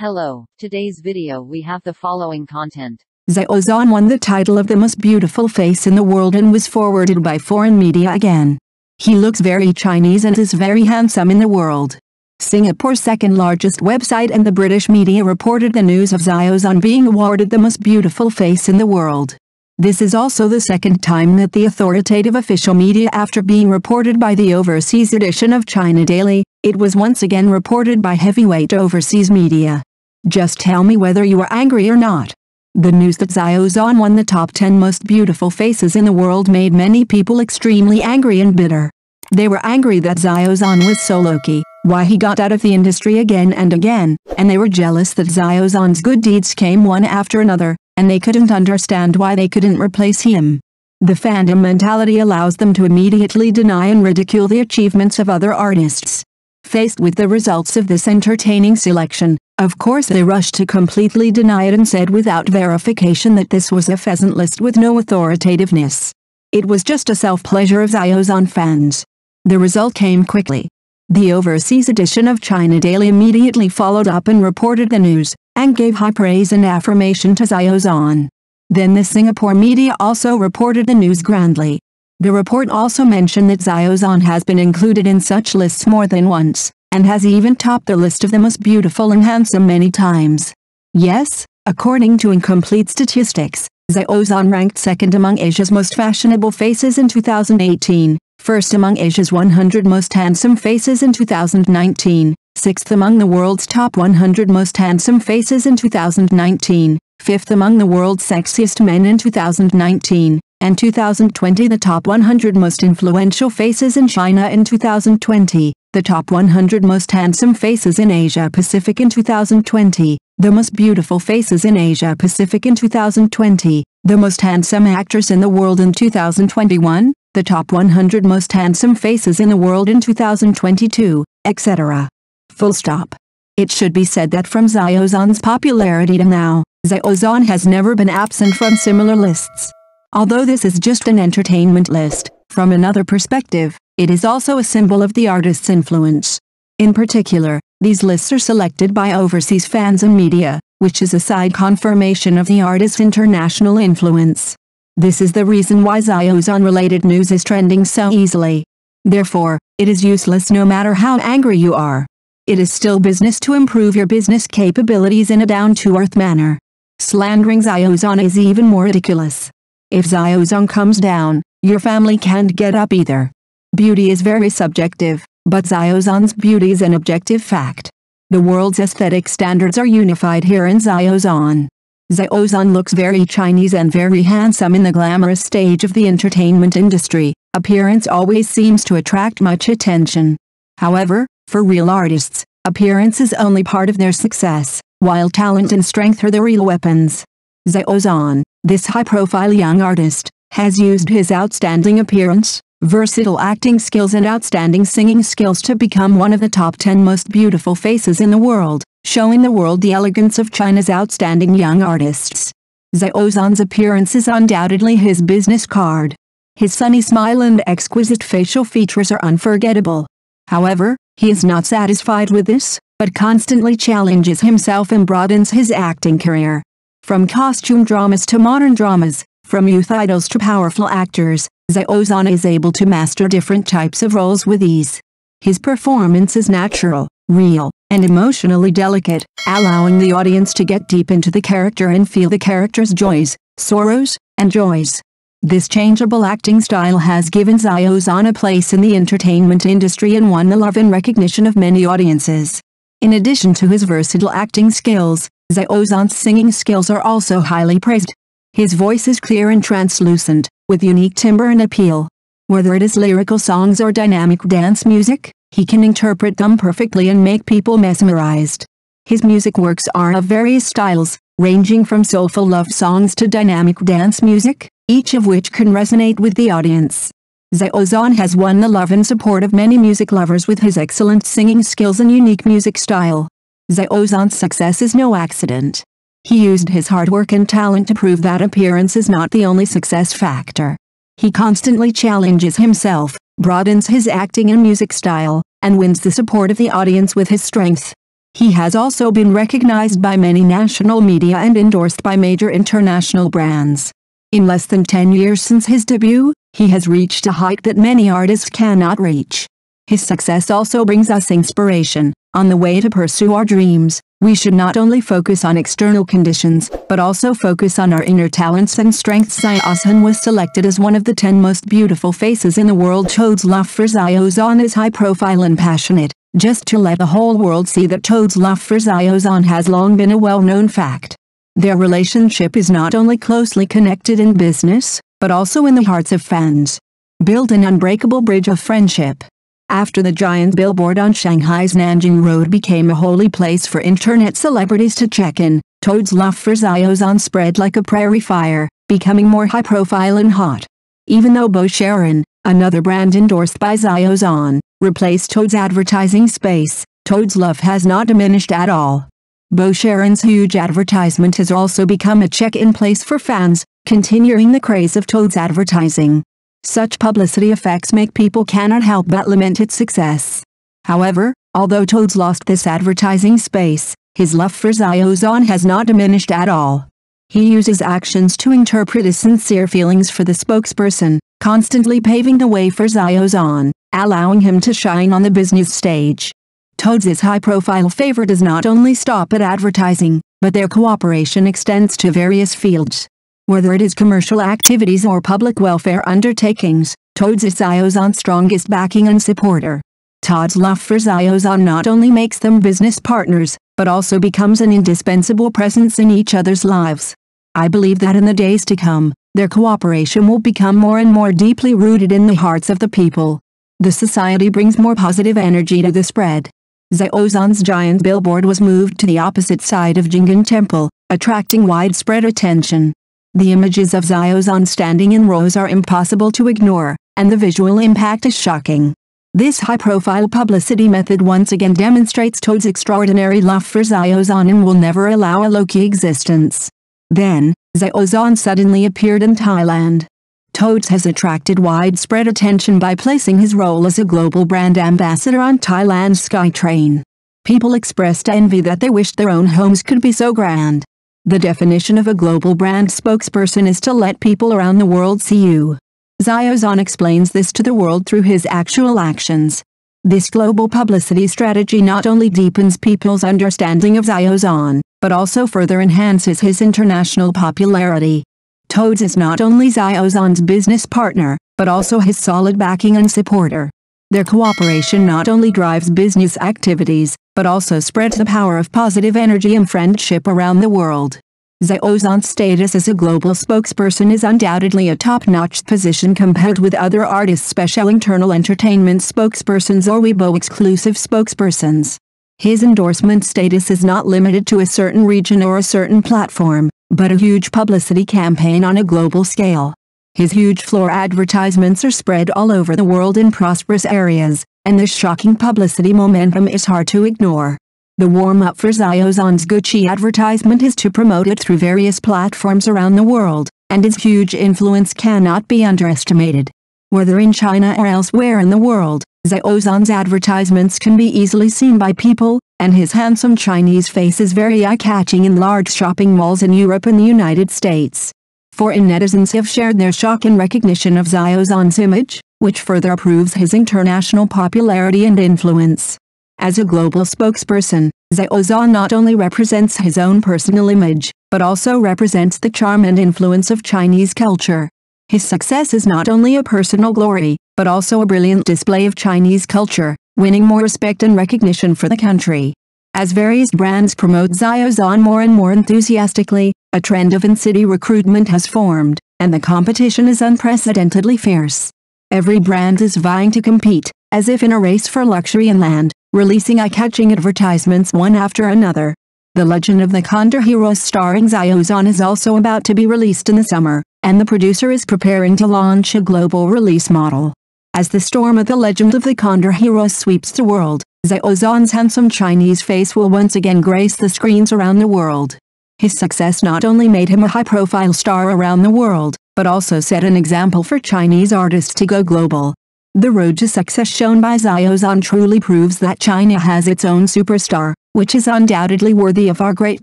Hello, today's video we have the following content. Xiao Zhan won the title of the most beautiful face in the world and was forwarded by foreign media again. He looks very Chinese and is very handsome in the world. Singapore's second largest website and the British media reported the news of Xiao Zhan being awarded the most beautiful face in the world. This is also the second time that the authoritative official media, after being reported by the overseas edition of China Daily, it was once again reported by heavyweight overseas media. Just tell me whether you are angry or not. The news that Xiao Zhan won the top 10 most beautiful faces in the world made many people extremely angry and bitter. They were angry that Xiao Zhan was so low-key, why he got out of the industry again and again, and they were jealous that Xiao Zhan's good deeds came one after another, and they couldn't understand why they couldn't replace him. The fandom mentality allows them to immediately deny and ridicule the achievements of other artists. Faced with the results of this entertaining selection, of course they rushed to completely deny it and said without verification that this was a pheasant list with no authoritativeness. It was just a self-pleasure of Xiao Zhan fans. The result came quickly. The overseas edition of China Daily immediately followed up and reported the news, and gave high praise and affirmation to Xiao Zhan. Then the Singapore media also reported the news grandly. The report also mentioned that Xiao Zhan has been included in such lists more than once, and has even topped the list of the most beautiful and handsome many times. Yes, according to incomplete statistics, Xiao Zhan ranked second among Asia's most fashionable faces in 2018, first among Asia's 100 most handsome faces in 2019, sixth among the world's top 100 most handsome faces in 2019, fifth among the world's sexiest men in 2019, and 2020 the top 100 most influential faces in China in 2020, the top 100 most handsome faces in Asia Pacific in 2020, the most beautiful faces in Asia Pacific in 2020, the most handsome actress in the world in 2021, the top 100 most handsome faces in the world in 2022, etc. Full stop. It should be said that from Xiao Zhan's popularity to now, Xiao Zhan has never been absent from similar lists. Although this is just an entertainment list, from another perspective, it is also a symbol of the artist's influence. In particular, these lists are selected by overseas fans and media, which is a side confirmation of the artist's international influence. This is the reason why Xiao Zhan-related news is trending so easily. Therefore, it is useless no matter how angry you are. It is still business to improve your business capabilities in a down-to-earth manner. Slandering Xiao Zhan is even more ridiculous. If Xiao Zhan comes down, your family can't get up either. Beauty is very subjective, but Xiao Zhan's beauty is an objective fact. The world's aesthetic standards are unified here in Xiao Zhan. Xiao Zhan looks very Chinese and very handsome in the glamorous stage of the entertainment industry. Appearance always seems to attract much attention. However, for real artists, appearance is only part of their success, while talent and strength are the real weapons. Xiao Zhan, this high-profile young artist, has used his outstanding appearance, versatile acting skills and outstanding singing skills to become one of the top 10 most beautiful faces in the world, showing the world the elegance of China's outstanding young artists. Xiao Zhan's appearance is undoubtedly his business card. His sunny smile and exquisite facial features are unforgettable. However, he is not satisfied with this, but constantly challenges himself and broadens his acting career. From costume dramas to modern dramas, from youth idols to powerful actors, Xiao Zhan is able to master different types of roles with ease. His performance is natural, real, and emotionally delicate, allowing the audience to get deep into the character and feel the character's joys, sorrows, and joys. This changeable acting style has given Xiao Zhan a place in the entertainment industry and won the love and recognition of many audiences. In addition to his versatile acting skills, Xiao Zhan's singing skills are also highly praised. His voice is clear and translucent, with unique timbre and appeal. Whether it is lyrical songs or dynamic dance music, he can interpret them perfectly and make people mesmerized. His music works are of various styles, ranging from soulful love songs to dynamic dance music, each of which can resonate with the audience. Xiao Zhan has won the love and support of many music lovers with his excellent singing skills and unique music style. Xiao Zhan's success is no accident. He used his hard work and talent to prove that appearance is not the only success factor. He constantly challenges himself, broadens his acting and music style, and wins the support of the audience with his strength. He has also been recognized by many national media and endorsed by major international brands. In less than 10 years since his debut, he has reached a height that many artists cannot reach. His success also brings us inspiration. On the way to pursue our dreams, we should not only focus on external conditions, but also focus on our inner talents and strengths. Xiao Zhan was selected as one of the 10 most beautiful faces in the world. Toad's love for Xiao Zhan is high profile and passionate, just to let the whole world see that Toad's love for Xiao Zhan has long been a well-known fact. Their relationship is not only closely connected in business, but also in the hearts of fans. Build an unbreakable bridge of friendship. After the giant billboard on Shanghai's Nanjing Road became a holy place for internet celebrities to check in, Toad's love for Xiao Zhan spread like a prairie fire, becoming more high-profile and hot. Even though Sharon, another brand endorsed by Xiao Zhan, replaced Toad's advertising space, Toad's love has not diminished at all. Sharon's huge advertisement has also become a check-in place for fans, continuing the craze of Toad's advertising. Such publicity effects make people cannot help but lament its success. However, although Toad's lost this advertising space, his love for Xiao Zhan has not diminished at all. He uses actions to interpret his sincere feelings for the spokesperson, constantly paving the way for Xiao Zhan, allowing him to shine on the business stage. Toad's high-profile favor does not only stop at advertising, but their cooperation extends to various fields. Whether it is commercial activities or public welfare undertakings, Toad's is Xiao Zhan's strongest backing and supporter. Toad's love for Xiao Zhan not only makes them business partners, but also becomes an indispensable presence in each other's lives. I believe that in the days to come, their cooperation will become more and more deeply rooted in the hearts of the people. The society brings more positive energy to the spread. Xiao Zhan's giant billboard was moved to the opposite side of Jing'an Temple, attracting widespread attention. The images of Xiao Zhan standing in rows are impossible to ignore, and the visual impact is shocking. This high-profile publicity method once again demonstrates Toad's extraordinary love for Xiao Zhan and will never allow a low-key existence. Then, Xiao Zhan suddenly appeared in Thailand. Toad's has attracted widespread attention by placing his role as a global brand ambassador on Thailand's SkyTrain. People expressed envy that they wished their own homes could be so grand. The definition of a global brand spokesperson is to let people around the world see you. Xiao Zhan explains this to the world through his actual actions. This global publicity strategy not only deepens people's understanding of Xiao Zhan, but also further enhances his international popularity. Toad's is not only Xiao Zhan's business partner, but also his solid backing and supporter. Their cooperation not only drives business activities, but also spreads the power of positive energy and friendship around the world. Xiao Zhan's status as a global spokesperson is undoubtedly a top-notch position compared with other artists' special internal entertainment spokespersons or Weibo-exclusive spokespersons. His endorsement status is not limited to a certain region or a certain platform, but a huge publicity campaign on a global scale. His huge floor advertisements are spread all over the world in prosperous areas, and this shocking publicity momentum is hard to ignore. The warm-up for Xiao Zhan's Gucci advertisement is to promote it through various platforms around the world, and its huge influence cannot be underestimated. Whether in China or elsewhere in the world, Xiao Zhan's advertisements can be easily seen by people, and his handsome Chinese face is very eye-catching in large shopping malls in Europe and the United States. Foreign netizens have shared their shock and recognition of Xiao Zhan's image, which further proves his international popularity and influence. As a global spokesperson, Xiao Zhan not only represents his own personal image, but also represents the charm and influence of Chinese culture. His success is not only a personal glory, but also a brilliant display of Chinese culture, winning more respect and recognition for the country. As various brands promote Xiao Zhan more and more enthusiastically, a trend of in-city recruitment has formed, and the competition is unprecedentedly fierce. Every brand is vying to compete, as if in a race for luxury and land, releasing eye-catching advertisements one after another. The Legend of the Condor Heroes starring Xiao Zhan is also about to be released in the summer, and the producer is preparing to launch a global release model. As the storm of the Legend of the Condor Heroes sweeps the world, Xiao Zhan's handsome Chinese face will once again grace the screens around the world. His success not only made him a high-profile star around the world, but also set an example for Chinese artists to go global. The road to success shown by Xiao Zhan truly proves that China has its own superstar, which is undoubtedly worthy of our great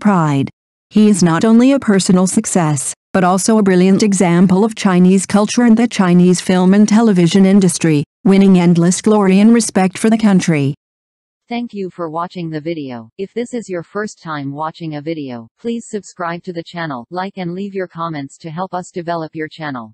pride. He is not only a personal success, but also a brilliant example of Chinese culture and the Chinese film and television industry, winning endless glory and respect for the country. Thank you for watching the video. If this is your first time watching a video, please subscribe to the channel, like and leave your comments to help us develop your channel.